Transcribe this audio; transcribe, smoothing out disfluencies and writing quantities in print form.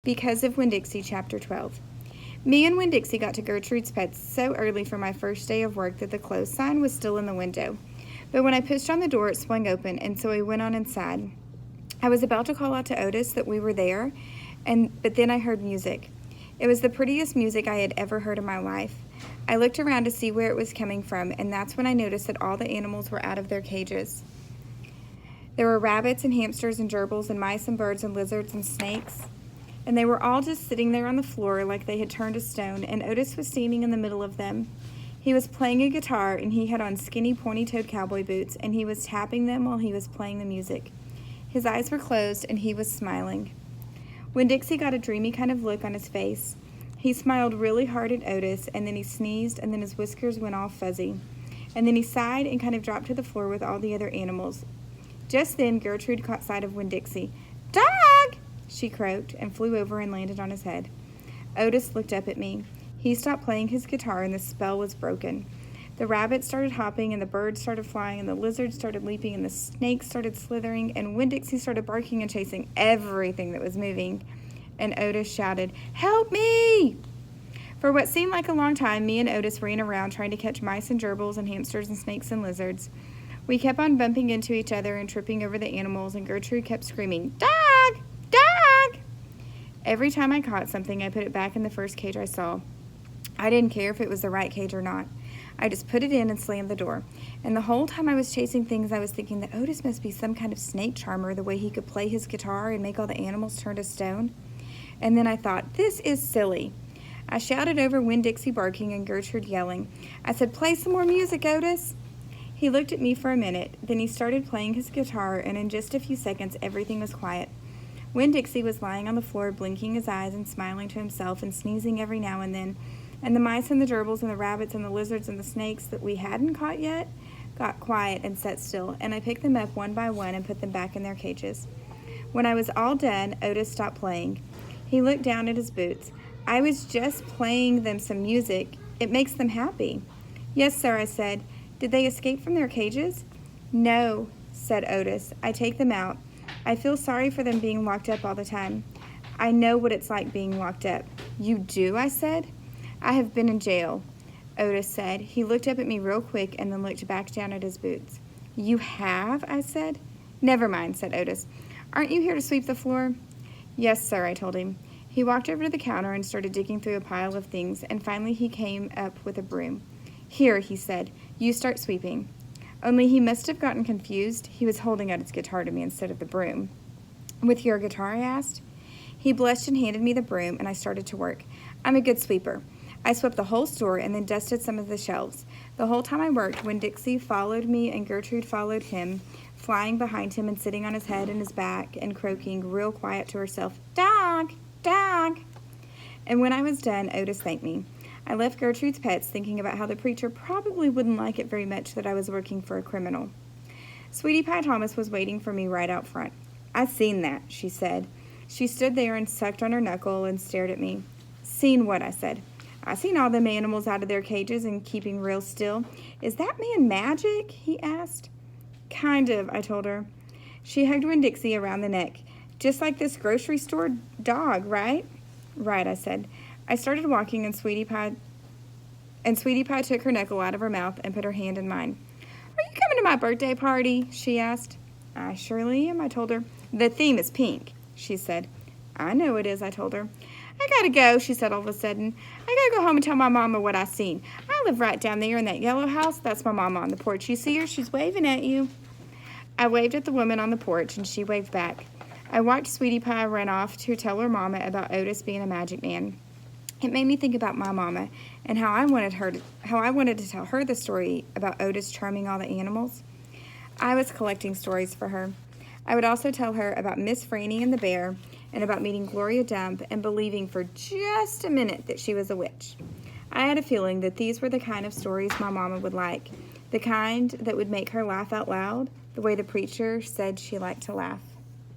Because of Winn Dixie, Chapter 12. Me and Winn Dixie got to Gertrude's Pets so early for my first day of work that the closed sign was still in the window. But when I pushed on the door, it swung open, and so we went on inside. I was about to call out to Otis that we were there, but then I heard music. It was the prettiest music I had ever heard in my life. I looked around to see where it was coming from, and that's when I noticed that all the animals were out of their cages. There were rabbits and hamsters and gerbils and mice and birds and lizards and snakes. And they were all just sitting there on the floor like they had turned to stone, and Otis was standing in the middle of them. He was playing a guitar, and he had on skinny, pointy-toed cowboy boots, and he was tapping them while he was playing the music. His eyes were closed, and he was smiling. Winn Dixie got a dreamy kind of look on his face. He smiled really hard at Otis, and then he sneezed, and then his whiskers went all fuzzy. And then he sighed and kind of dropped to the floor with all the other animals. Just then, Gertrude caught sight of Winn Dixie. "Dog!" she croaked and flew over and landed on his head. Otis looked up at me. He stopped playing his guitar and the spell was broken. The rabbits started hopping and the birds started flying and the lizards started leaping and the snakes started slithering and Winn Dixie started barking and chasing everything that was moving. And Otis shouted, "Help me!" For what seemed like a long time, me and Otis ran around trying to catch mice and gerbils and hamsters and snakes and lizards. We kept on bumping into each other and tripping over the animals, and Gertrude kept screaming, "Dog! Dog!" Every time I caught something, I put it back in the first cage I saw. I didn't care if it was the right cage or not. I just put it in and slammed the door. And the whole time I was chasing things, I was thinking that Otis must be some kind of snake charmer, the way he could play his guitar and make all the animals turn to stone. And then I thought, this is silly. I shouted over Winn Dixie barking and Gertrude yelling. I said, "Play some more music, Otis." He looked at me for a minute, then he started playing his guitar, and in just a few seconds, everything was quiet. Winn Dixie was lying on the floor, blinking his eyes and smiling to himself and sneezing every now and then, and the mice and the gerbils and the rabbits and the lizards and the snakes that we hadn't caught yet got quiet and sat still, and I picked them up one by one and put them back in their cages. When I was all done, Otis stopped playing. He looked down at his boots. "I was just playing them some music. It makes them happy." "Yes, sir," I said. "Did they escape from their cages?" "No," said Otis. "I take them out. I feel sorry for them being locked up all the time. I know what it's like being locked up." "You do?" I said. "I have been in jail," Otis said. He looked up at me real quick and then looked back down at his boots. "You have?" I said. "Never mind," said Otis. "Aren't you here to sweep the floor?" "Yes, sir," I told him. He walked over to the counter and started digging through a pile of things, and finally he came up with a broom. "Here," he said, "you start sweeping." Only he must have gotten confused. He was holding out his guitar to me instead of the broom. "With your guitar?" I asked. He blushed and handed me the broom, and I started to work. I'm a good sweeper. I swept the whole store and then dusted some of the shelves. The whole time I worked, Winn Dixie followed me and Gertrude followed him, flying behind him and sitting on his head and his back and croaking real quiet to herself, "Dog! Dog!" And when I was done, Otis thanked me. I left Gertrude's Pets thinking about how the preacher probably wouldn't like it very much that I was working for a criminal. Sweetie Pie Thomas was waiting for me right out front. "I seen that," she said. She stood there and sucked on her knuckle and stared at me. "Seen what?" I said. "I seen all them animals out of their cages and keeping real still. Is that man magic?" he asked. "Kind of," I told her. She hugged Winn Dixie around the neck. "Just like this grocery store dog, right?" "Right," I said. I started walking, and Sweetie Pie took her knuckle out of her mouth and put her hand in mine. "Are you coming to my birthday party?" she asked. "I surely am," I told her. "The theme is pink," she said. "I know it is," I told her. "I gotta go," she said all of a sudden. "I gotta go home and tell my mama what I seen. I live right down there in that yellow house. That's my mama on the porch. You see her? She's waving at you." I waved at the woman on the porch, and she waved back. I watched Sweetie Pie run off to tell her mama about Otis being a magic man. It made me think about my mama and how I wanted to tell her the story about Otis charming all the animals. I was collecting stories for her. I would also tell her about Miss Franny and the bear and about meeting Gloria Dump and believing for just a minute that she was a witch. I had a feeling that these were the kind of stories my mama would like, the kind that would make her laugh out loud, the way the preacher said she liked to laugh.